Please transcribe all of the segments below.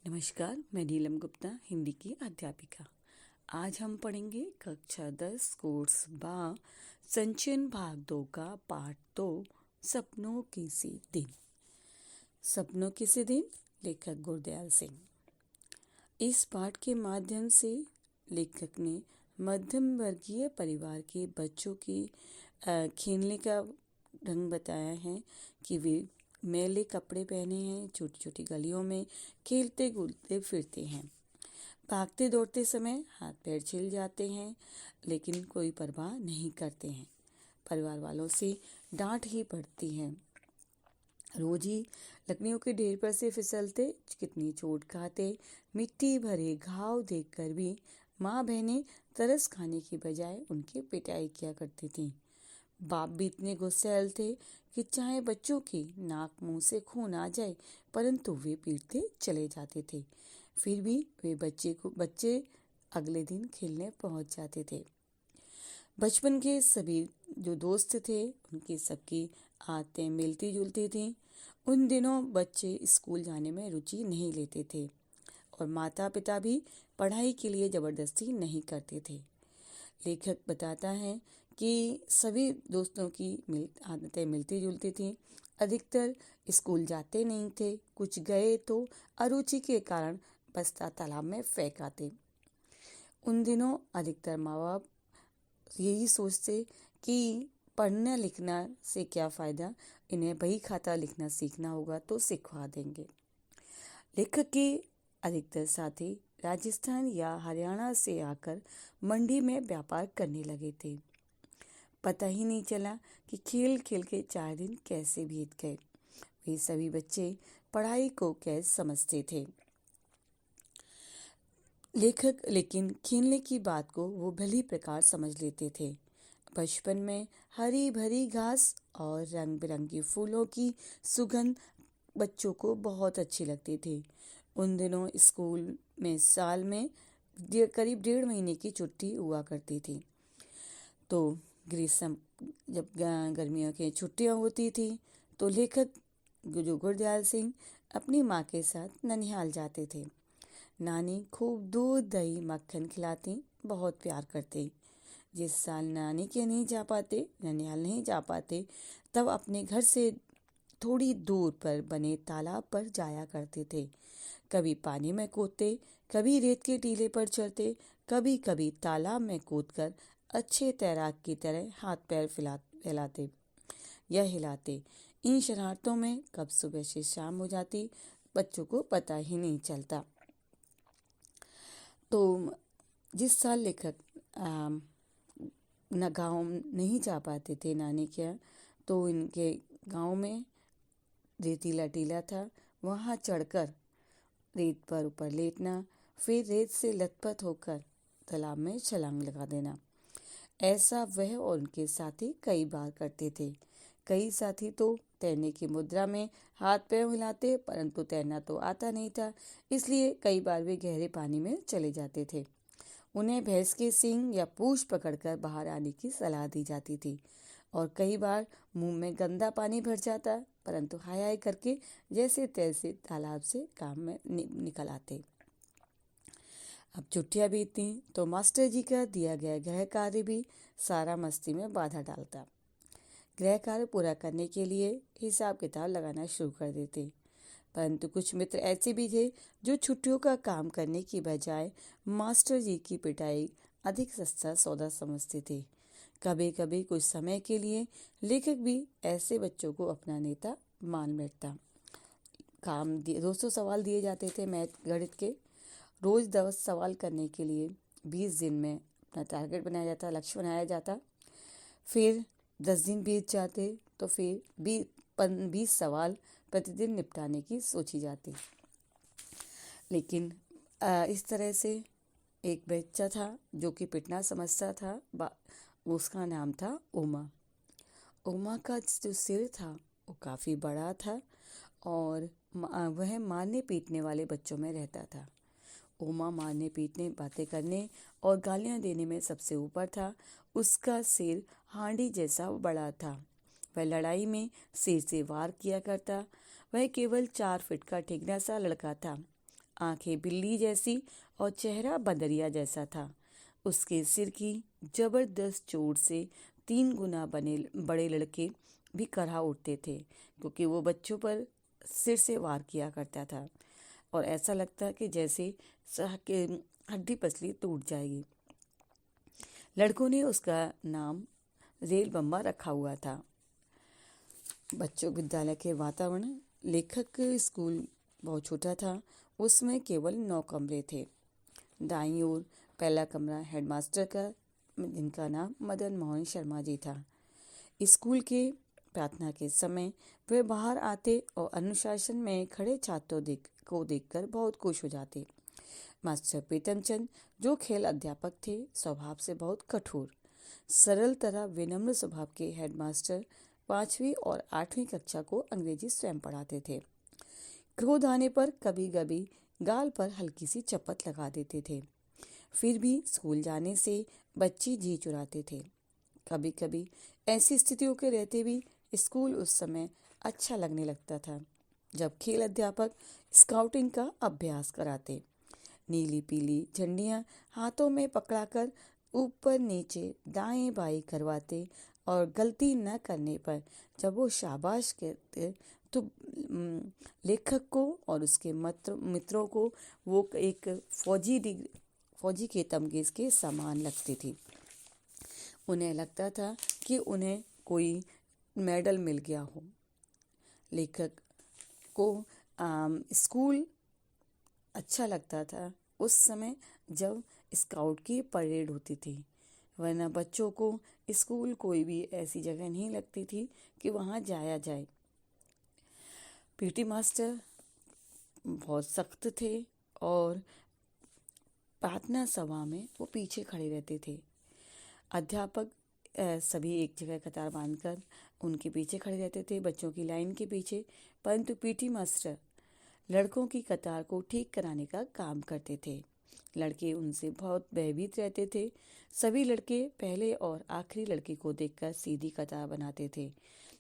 नमस्कार, मैं नीलम गुप्ता, हिंदी की अध्यापिका। आज हम पढ़ेंगे कक्षा 10 कोर्स बा संचयन भाग 2 का पाठ 2 सपनों किसी दिन। सपनों किसी दिन, लेखक गुरदयाल सिंह। इस पाठ के माध्यम से लेखक ने मध्यम वर्गीय परिवार के बच्चों की खेलने का ढंग बताया है कि वे मैले कपड़े पहने हैं, छोटी छोटी गलियों में खेलते कूदते फिरते हैं। भागते दौड़ते समय हाथ पैर छिल जाते हैं, लेकिन कोई परवाह नहीं करते हैं। परिवार वालों से डांट ही पड़ती है। रोज ही लकड़ियों के ढेर पर से फिसलते, कितनी चोट खाते, मिट्टी भरे घाव देखकर भी माँ बहनें तरस खाने की बजाय उनकी पिटाई किया करती थीं। बाप भी इतने गुस्सैल थे कि चाहे बच्चों की नाक मुंह से खून आ जाए, परंतु वे पीटते चले जाते थे। फिर भी वे बच्चे अगले दिन खेलने पहुंच जाते थे। बचपन के सभी जो दोस्त थे, उनकी सबकी आदतें मिलती जुलती थीं। उन दिनों बच्चे स्कूल जाने में रुचि नहीं लेते थे और माता पिता भी पढ़ाई के लिए जबरदस्ती नहीं करते थे। लेखक बताता है कि सभी दोस्तों की आदतें मिलती जुलती थीं। अधिकतर स्कूल जाते नहीं थे, कुछ गए तो अरुचि के कारण बस्ता तालाब में फेंक आते। उन दिनों अधिकतर माँ बाप यही सोचते कि पढ़ना लिखना से क्या फ़ायदा, इन्हें बही खाता लिखना सीखना होगा तो सिखवा देंगे। लेखक के अधिकतर साथी राजस्थान या हरियाणा से आकर मंडी में व्यापार करने लगे थे। पता ही नहीं चला कि खेल खेल के 4 दिन कैसे बीत गए। वे सभी बच्चे पढ़ाई को कैसे समझते थे। लेखक लेकिन खेलने की बात को वो भली प्रकार समझ लेते थे। बचपन में हरी भरी घास और रंग बिरंगी फूलों की सुगंध बच्चों को बहुत अच्छी लगती थी। उन दिनों स्कूल में साल में करीब 1.5 महीने की छुट्टी हुआ करती थी। तो ग्रीष्म जब गर्मियों की छुट्टियां होती थी तो लेखक गुरदयाल सिंह अपनी माँ के साथ ननिहाल जाते थे। नानी खूब दूध दही मक्खन खिलाती, बहुत प्यार करते। जिस साल नानी के ननिहाल नहीं जा पाते, तब अपने घर से थोड़ी दूर पर बने तालाब पर जाया करते थे। कभी पानी में कूदते, कभी रेत के टीले पर चढ़ते, कभी कभी तालाब में कूदकर अच्छे तैराक की तरह हाथ पैर फैलाते या हिलाते। इन शरारतों में कब सुबह से शाम हो जाती, बच्चों को पता ही नहीं चलता। तो जिस साल लेखक न गाँव नहीं जा पाते थे नानी के यहाँ, तो इनके गांव में रेतीला टीला था। वहाँ चढ़कर रेत पर ऊपर लेटना, फिर रेत से लथपथ होकर तालाब में छलांग लगा देना। ऐसा वह और उनके साथी कई बार करते थे। कई साथी तो तैरने की मुद्रा में हाथ पैर हिलाते, परंतु तैरना तो आता नहीं था, इसलिए कई बार वे गहरे पानी में चले जाते थे। उन्हें भैंस के सींग या पूंछ पकड़कर बाहर आने की सलाह दी जाती थी और कई बार मुंह में गंदा पानी भर जाता, परंतु हाय हाय करके जैसे तैसे तालाब से काम में निकल आते। अब छुट्टियां बीती तो मास्टर जी का दिया गया गृह कार्य भी सारा मस्ती में बाधा डालता। गृह कार्य पूरा करने के लिए हिसाब किताब लगाना शुरू कर देते, परंतु कुछ मित्र ऐसे भी थे जो छुट्टियों का काम करने की बजाय मास्टर जी की पिटाई अधिक सस्ता सौदा समझते थे। कभी कभी कुछ समय के लिए लेखक भी ऐसे बच्चों को अपना नेता मान बैठता। 200 सवाल दिए जाते थे मैथ गणित के। रोज 10 सवाल करने के लिए 20 दिन में अपना टारगेट बनाया जाता, लक्ष्य बनाया जाता। फिर 10 दिन बीत जाते तो फिर 20 सवाल प्रतिदिन निपटाने की सोची जाती। लेकिन इस तरह से एक बच्चा था जो कि पिटना समझता था। उसका नाम था उमा। उमा का जो सिर था वो काफ़ी बड़ा था और वह मारने पीटने वाले बच्चों में रहता था। उमा मारने पीटने, बातें करने और गालियाँ देने में सबसे ऊपर था। उसका सिर हांडी जैसा बड़ा था। वह लड़ाई में सिर से वार किया करता। वह केवल 4 फीट का ठिगना सा लड़का था। आंखें बिल्ली जैसी और चेहरा बंदरिया जैसा था। उसके सिर की जबरदस्त चोट से 3 गुना बड़े लड़के भी करहा उठते थे, क्योंकि वो बच्चों पर सिर से वार किया करता था और ऐसा लगता कि जैसे सह के हड्डी पसली टूट जाएगी। लड़कों ने उसका नाम रेल बम्बा रखा हुआ था। बच्चों विद्यालय के वातावरण, लेखक स्कूल बहुत छोटा था। उसमें केवल 9 कमरे थे। दाईं ओर पहला कमरा हेडमास्टर का, जिनका नाम मदन मोहन शर्मा जी था। स्कूल के प्रार्थना के समय वे बाहर आते और अनुशासन में खड़े छात्रों को देखकर बहुत खुश हो जाते। मास्टर प्रीतमचंद, जो खेल अध्यापक थे, स्वभाव से बहुत कठोर, सरल तरह विनम्र स्वभाव के हेडमास्टर 5वीं और 8वीं कक्षा को अंग्रेजी स्वयं पढ़ाते थे। क्रोध आने पर कभी कभी गाल पर हल्की सी चपत लगा देते थे। फिर भी स्कूल जाने से बच्चे जी चुराते थे। कभी कभी ऐसी स्थितियों के रहते भी स्कूल उस समय अच्छा लगने लगता था, जब खेल अध्यापक स्काउटिंग का अभ्यास कराते। नीली पीली झंडियां हाथों में पकड़ाकर ऊपर नीचे दाएं बाएं करवाते और गलती न करने पर जब वो शाबाश कहते तो लेखक को और उसके मित्रों को वो एक फौजी के तमगे के समान लगती थी। उन्हें लगता था कि उन्हें कोई मेडल मिल गया हो। लेखक को स्कूल अच्छा लगता था उस समय जब स्काउट की परेड होती थी, वरना बच्चों को स्कूल कोई भी ऐसी जगह नहीं लगती थी कि वहाँ जाया जाए। पीटी मास्टर बहुत सख्त थे और प्रार्थना सभा में वो पीछे खड़े रहते थे। अध्यापक सभी एक जगह कतार बांधकर उनके पीछे खड़े रहते थे, बच्चों की लाइन के पीछे, परंतु पीटी मास्टर लड़कों की कतार को ठीक कराने का काम करते थे। लड़के उनसे बहुत भयभीत रहते थे। सभी लड़के पहले और आखिरी लड़के को देखकर सीधी कतार बनाते थे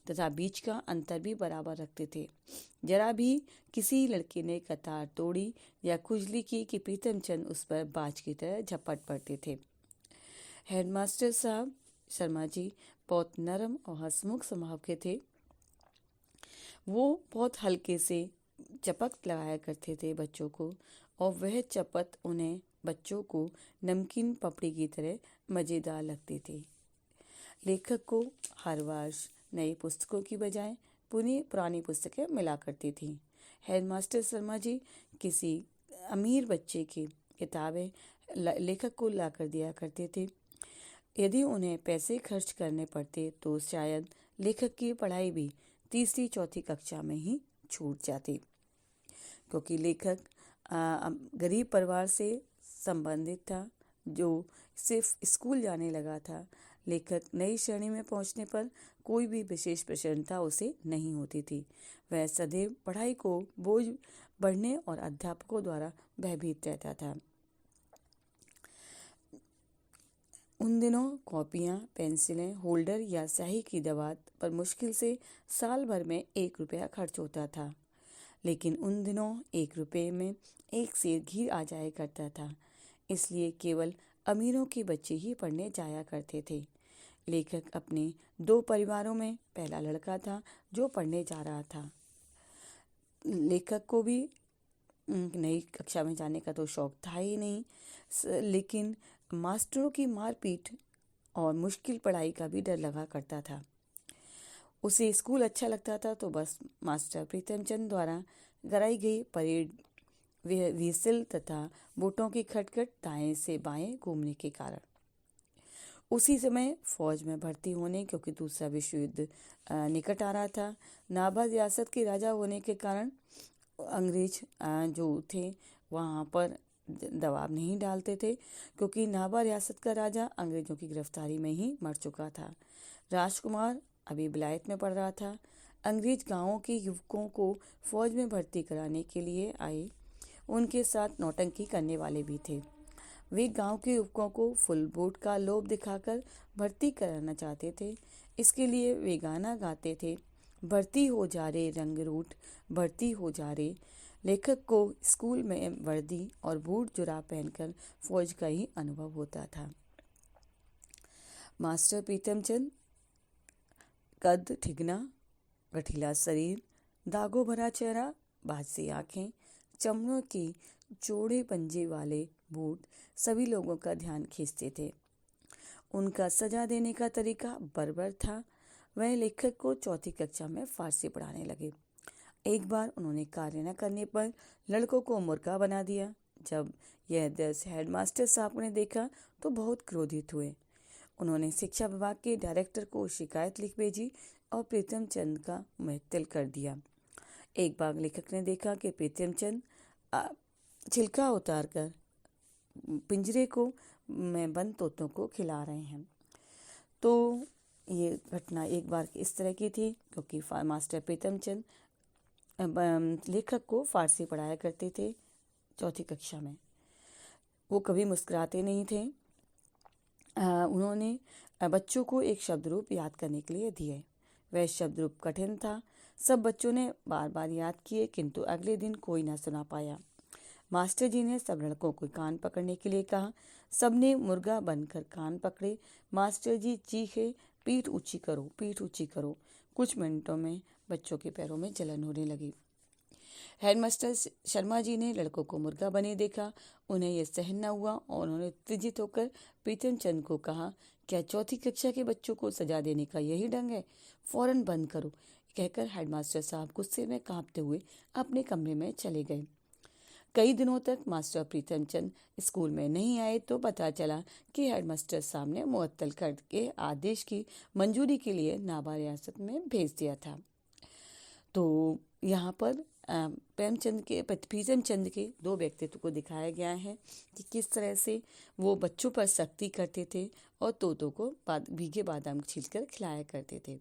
तथा बीच का अंतर भी बराबर रखते थे। जरा भी किसी लड़के ने कतार तोड़ी या खुजली की कि प्रीतमचंद उस पर बाज की तरह झपट पड़ते थे। हेडमास्टर साहब शर्मा जी बहुत नरम और हंसमुख स्वभाव के थे। वो बहुत हल्के से चपत लगाया करते थे बच्चों को, और वह चपत उन्हें बच्चों को नमकीन पपड़ी की तरह मज़ेदार लगती थी। लेखक को हर वर्ष नई पुस्तकों की बजाय पुरानी पुस्तकें मिला करती थी। हेडमास्टर शर्मा जी किसी अमीर बच्चे की किताबें लेखक को ला कर दिया करते थे। यदि उन्हें पैसे खर्च करने पड़ते तो शायद लेखक की पढ़ाई भी तीसरी चौथी कक्षा में ही छूट जाती, क्योंकि लेखक गरीब परिवार से संबंधित था जो सिर्फ स्कूल जाने लगा था। लेखक नई श्रेणी में पहुंचने पर कोई भी विशेष प्रसन्नता उसे नहीं होती थी। वह सदैव पढ़ाई को बोझ बढ़ने और अध्यापकों द्वारा भयभीत रहता था। उन दिनों कॉपियाँ, पेंसिलें, होल्डर या स्याही की दवात पर मुश्किल से साल भर में 1 रुपया खर्च होता था। लेकिन उन दिनों 1 रुपये में 1 सेर घी आ जाया करता था, इसलिए केवल अमीरों के बच्चे ही पढ़ने जाया करते थे। लेखक अपने 2 परिवारों में पहला लड़का था जो पढ़ने जा रहा था। लेखक को भी नई कक्षा में जाने का तो शौक था ही नहीं, लेकिन मास्टरों की मारपीट और मुश्किल पढ़ाई का भी डर लगा करता था। उसे स्कूल अच्छा लगता था तो बस मास्टर प्रीतमचंद द्वारा कराई गई परेड, व्हिसल तथा बूटों की खटखट दाएं से बाएं घूमने के कारण। उसी समय फौज में भर्ती होने, क्योंकि दूसरा विश्व युद्ध निकट आ रहा था। नाभा रियासत के राजा होने के कारण अंग्रेज जो थे वहाँ पर दबाव नहीं डालते थे, क्योंकि नाभा रियासत का राजा अंग्रेजों की गिरफ्तारी में ही मर चुका था। राजकुमार अभी विलायत में पढ़ रहा था। अंग्रेज गांवों के युवकों को फौज में भर्ती कराने के लिए आए। उनके साथ नौटंकी करने वाले भी थे। वे गांव के युवकों को फुल बोट का लोभ दिखाकर भर्ती कराना चाहते थे। इसके लिए वे गाना गाते थे, भर्ती हो जा रे रंग रूट, भर्ती हो जा रे लेखक को स्कूल में वर्दी और बूट जुराब पहनकर फौज का ही अनुभव होता था। मास्टर प्रीतमचंद कद ठिगना, गठीला शरीर, दागों भरा चेहरा, बासी आंखें, चमड़ों की चौड़े पंजे वाले बूट सभी लोगों का ध्यान खींचते थे। उनका सजा देने का तरीका बर्बर था। वह लेखक को चौथी कक्षा में फारसी पढ़ाने लगे। एक बार उन्होंने कार्य न करने पर लड़कों को मुर्गा बना दिया। जब यह दृश्य हेडमास्टर साहब ने देखा तो बहुत क्रोधित हुए। उन्होंने शिक्षा विभाग के डायरेक्टर को शिकायत लिख भेजी और प्रीतमचंद का मुअत्तल कर दिया। एक बार लेखक ने देखा कि प्रीतमचंद छिलका उतारकर पिंजरे को में बंद तोतों को खिला रहे हैं। तो ये घटना एक बार इस तरह की थी, क्योंकि मास्टर प्रीतमचंद लेखक को फारसी पढ़ाया करते थे चौथी कक्षा में। वो कभी मुस्कुराते नहीं थे। उन्होंने बच्चों को एक शब्द रूप याद करने के लिए दिए। वह शब्द रूप कठिन था। सब बच्चों ने बार बार याद किए, किंतु अगले दिन कोई न सुना पाया। मास्टर जी ने सब लड़कों को कान पकड़ने के लिए कहा। सबने मुर्गा बनकर कान पकड़े। मास्टर जी चीखे, पीठ ऊंची करो, पीठ ऊंची करो। कुछ मिनटों में बच्चों के पैरों में जलन होने लगी। हेडमास्टर शर्मा जी ने लड़कों को मुर्गा बने देखा। उन्हें यह सहन न हुआ और उन्होंने उत्तेजित होकर प्रीतमचंद को कहा, क्या चौथी कक्षा के बच्चों को सजा देने का यही ढंग है? फौरन बंद करो। कहकर हेडमास्टर साहब गुस्से में कांपते हुए अपने कमरे में चले गए। कई दिनों तक मास्टर प्रीतमचंद स्कूल में नहीं आए तो पता चला कि हेडमास्टर साहब ने मुअत्तल करके आदेश की मंजूरी के लिए नाभा रियासत में भेज दिया था। तो यहाँ पर प्रीतमचंद के दो व्यक्तित्व को दिखाया गया है कि किस तरह से वो बच्चों पर सख्ती करते थे और तोतों को भीगे बादाम छीलकर खिलाया करते थे।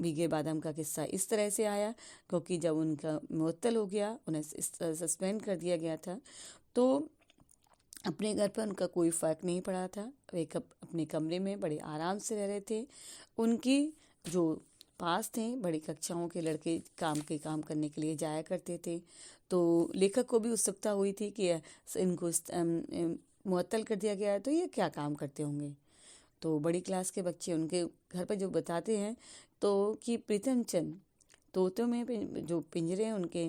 भीगे बादाम का किस्सा इस तरह से आया क्योंकि जब उनका मुअत्तल हो गया, उन्हें सस्पेंड कर दिया गया था, तो अपने घर पर उनका कोई फ़र्क नहीं पड़ा था। वे अपने कमरे में बड़े आराम से रह रहे थे। उनकी जो पास थे बड़ी कक्षाओं के लड़के काम करने के लिए जाया करते थे। तो लेखक को भी उत्सुकता हुई थी कि इनको मुअत्तल कर दिया गया है तो ये क्या काम करते होंगे। तो बड़ी क्लास के बच्चे उनके घर पर जो बताते हैं तो कि प्रीतमचंद तोतों में जो पिंजरे हैं उनके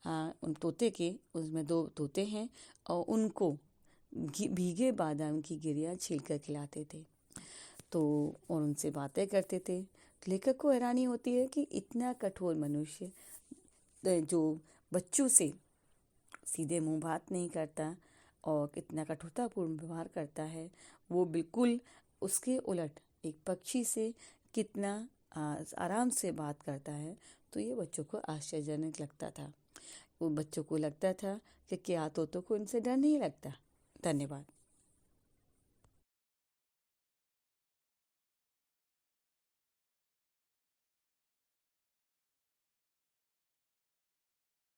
उन तोते के उसमें 2 तोते हैं और उनको भीगे बादाम की गिरियाँ छीलकर खिलाते थे तो और उनसे बातें करते थे। लेखक को हैरानी होती है कि इतना कठोर मनुष्य जो बच्चों से सीधे मुंह बात नहीं करता और कितना कठोरतापूर्ण व्यवहार करता है, वो बिल्कुल उसके उलट एक पक्षी से कितना आराम से बात करता है। तो ये बच्चों को आश्चर्यजनक लगता था। वो बच्चों को लगता था कि क्या तोतों को इनसे डर नहीं लगता। धन्यवाद।